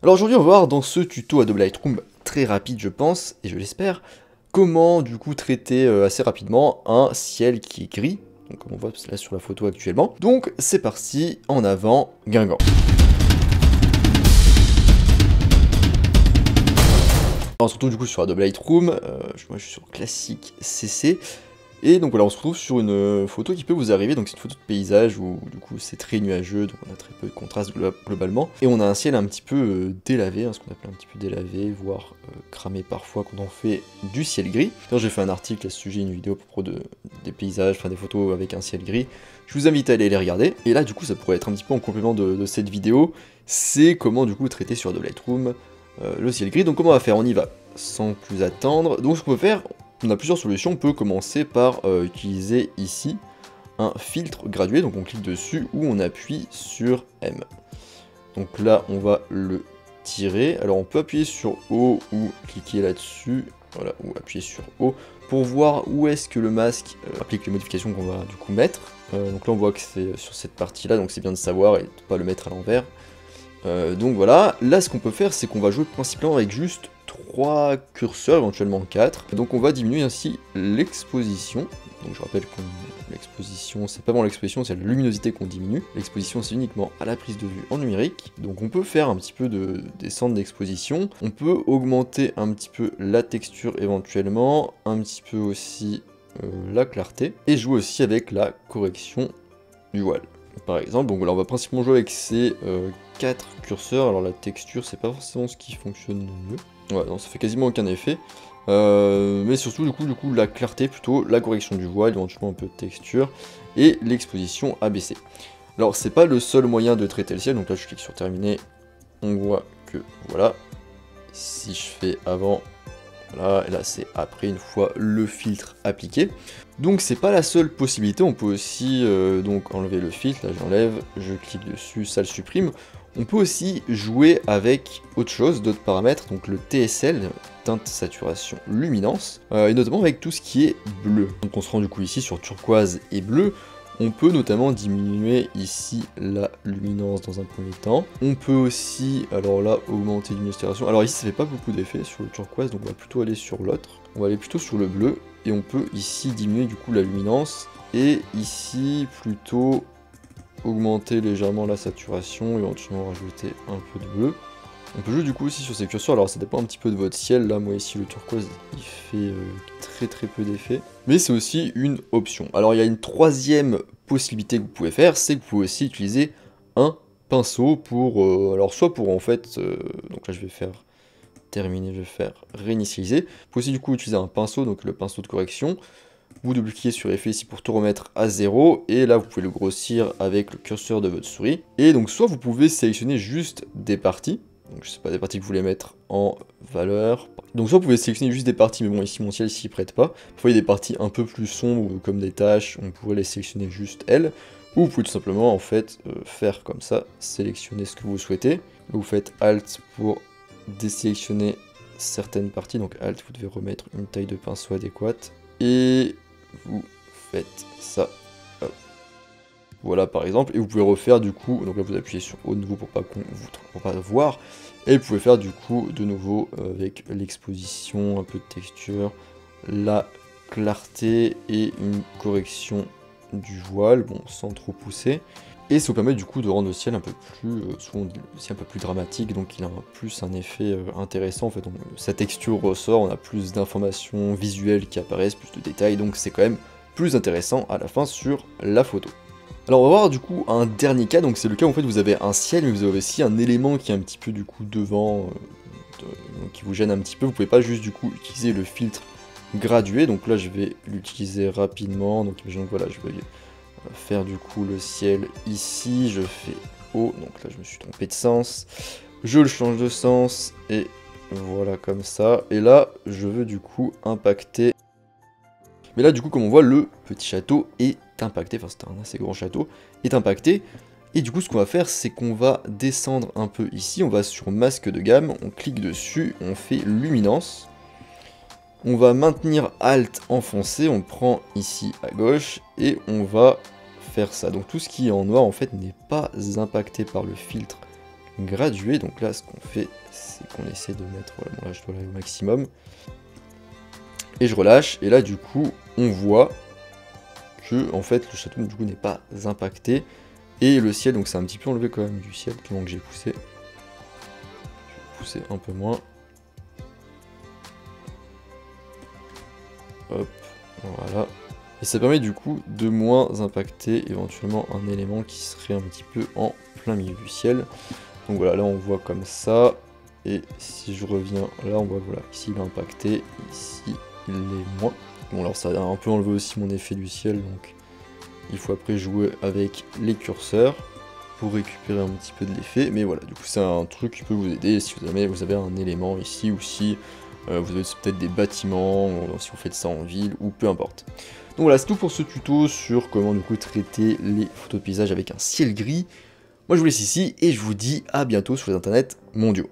Alors aujourd'hui on va voir dans ce tuto Adobe Lightroom très rapide je pense, et je l'espère, comment du coup traiter assez rapidement un ciel qui est gris, donc comme on voit là sur la photo actuellement. Donc c'est parti, en avant, Guingamp. Alors, on se retrouve du coup sur Adobe Lightroom, moi je suis sur classique CC. Et donc voilà, on se retrouve sur une photo qui peut vous arriver, donc c'est une photo de paysage où du coup c'est très nuageux, donc on a très peu de contraste globalement. Et on a un ciel un petit peu délavé, ce qu'on appelle un petit peu délavé, voire cramé parfois quand on fait du ciel gris. D'ailleurs j'ai fait un article à ce sujet, une vidéo à propos des paysages, enfin des photos avec un ciel gris. Je vous invite à aller les regarder. Et là du coup ça pourrait être un petit peu en complément de cette vidéo, c'est comment du coup traiter sur Adobe Lightroom le ciel gris. Donc comment on va faire? On y va sans plus attendre. Donc ce qu'on peut faire, on a plusieurs solutions. On peut commencer par utiliser ici un filtre gradué, donc on clique dessus ou on appuie sur M. Donc là on va le tirer, alors on peut appuyer sur O ou cliquer là-dessus, voilà, ou appuyer sur O pour voir où est-ce que le masque applique les modifications qu'on va du coup mettre. Donc là on voit que c'est sur cette partie là, donc c'est bien de savoir et de ne pas le mettre à l'envers. Donc voilà, là ce qu'on peut faire c'est qu'on va jouer principalement avec juste 3 curseurs, éventuellement 4. Donc on va diminuer ainsi l'exposition. Donc je rappelle que l'exposition, c'est pas vraiment l'exposition, c'est la luminosité qu'on diminue. L'exposition c'est uniquement à la prise de vue en numérique. Donc on peut faire un petit peu de descente d'exposition. On peut augmenter un petit peu la texture éventuellement, un petit peu aussi la clarté. Et jouer aussi avec la correction du voile. Par exemple, donc voilà, on va principalement jouer avec ces 4 curseurs. Alors la texture, c'est pas forcément ce qui fonctionne le mieux. Ouais, non, ça fait quasiment aucun effet. Mais surtout, du coup, la clarté plutôt, la correction du voile, éventuellement un peu de texture, et l'exposition abaissée. Alors, c'est pas le seul moyen de traiter le ciel, donc là, je clique sur terminer, on voit que, voilà, si je fais avant, voilà, et là c'est après, une fois le filtre appliqué. Donc c'est pas la seule possibilité, on peut aussi donc enlever le filtre, là j'enlève, je clique dessus, ça le supprime. On peut aussi jouer avec autre chose, d'autres paramètres, donc le TSL, teinte, saturation, luminance, et notamment avec tout ce qui est bleu. Donc on se rend du coup ici sur turquoise et bleu. On peut notamment diminuer ici la luminance dans un premier temps. On peut aussi, alors là, augmenter la luminosité. Alors ici, ça fait pas beaucoup d'effet sur le turquoise, donc on va plutôt aller sur l'autre. On va aller plutôt sur le bleu, et on peut ici diminuer du coup la luminance, et ici plutôt augmenter légèrement la saturation, et éventuellement rajouter un peu de bleu. On peut jouer du coup aussi sur ces curseurs, alors ça dépend un petit peu de votre ciel, là moi ici le turquoise il fait très peu d'effet, mais c'est aussi une option. Alors il y a une troisième possibilité que vous pouvez faire, c'est que vous pouvez aussi utiliser un pinceau pour, alors soit pour en fait, donc là je vais faire terminer, je vais faire réinitialiser. Vous pouvez aussi du coup utiliser un pinceau, donc le pinceau de correction, vous double-cliquez sur effet ici pour tout remettre à 0, et là vous pouvez le grossir avec le curseur de votre souris, et donc soit vous pouvez sélectionner juste des parties, donc je sais pas, des parties que vous voulez mettre en valeur. Donc soit vous pouvez sélectionner juste des parties, mais bon ici mon ciel s'y prête pas. Parfois il y a des parties un peu plus sombres comme des taches, on pourrait les sélectionner juste elles. Ou vous pouvez tout simplement en fait faire comme ça, sélectionner ce que vous souhaitez. Vous faites Alt pour désélectionner certaines parties, donc Alt vous devez remettre une taille de pinceau adéquate. Et vous faites ça. Voilà par exemple, et vous pouvez refaire du coup, donc là vous appuyez sur O de nouveau pour pas voir, et vous pouvez faire du coup de nouveau avec l'exposition, un peu de texture, la clarté et une correction du voile, bon sans trop pousser, et ça vous permet du coup de rendre le ciel un peu plus, souvent aussi un peu plus dramatique, donc il a plus un effet intéressant en fait, donc, sa texture ressort, on a plus d'informations visuelles qui apparaissent, plus de détails, donc c'est quand même plus intéressant à la fin sur la photo. Alors on va voir du coup un dernier cas, donc c'est le cas où en fait vous avez un ciel mais vous avez aussi un élément qui est un petit peu du coup devant, donc qui vous gêne un petit peu, vous pouvez pas juste du coup utiliser le filtre gradué, donc là je vais l'utiliser rapidement, donc voilà je vais faire du coup le ciel ici, je fais O, donc là je me suis trompé de sens, je le change de sens et voilà comme ça, et là je veux du coup impacter. Mais là, du coup, comme on voit, le petit château est impacté, enfin c'est un assez grand château, est impacté. Et du coup, ce qu'on va faire, c'est qu'on va descendre un peu ici, on va sur masque de gamme, on clique dessus, on fait luminance. On va maintenir Alt enfoncé, on prend ici à gauche, et on va faire ça. Donc tout ce qui est en noir, en fait, n'est pas impacté par le filtre gradué. Donc là, ce qu'on fait, c'est qu'on essaie de mettre, voilà, bon là je dois aller au maximum. Et je relâche, et là du coup, on voit que en fait le château du coup n'est pas impacté. Et le ciel, donc c'est un petit peu enlevé quand même du ciel, du moment que j'ai poussé. Je vais pousser un peu moins. Hop, voilà. Et ça permet du coup de moins impacter éventuellement un élément qui serait un petit peu en plein milieu du ciel. Donc voilà, là on voit comme ça. Et si je reviens là, on voit, voilà, ici il est impacté, ici il l'est moins. Bon alors ça a un peu enlevé aussi mon effet du ciel, donc il faut après jouer avec les curseurs pour récupérer un petit peu de l'effet. Mais voilà, du coup c'est un truc qui peut vous aider si vous avez un élément ici, ou si vous avez peut-être des bâtiments, ou si vous faites ça en ville, ou peu importe. Donc voilà, c'est tout pour ce tuto sur comment du coup traiter les photos de paysage avec un ciel gris. Moi je vous laisse ici, et je vous dis à bientôt sur les internets mondiaux.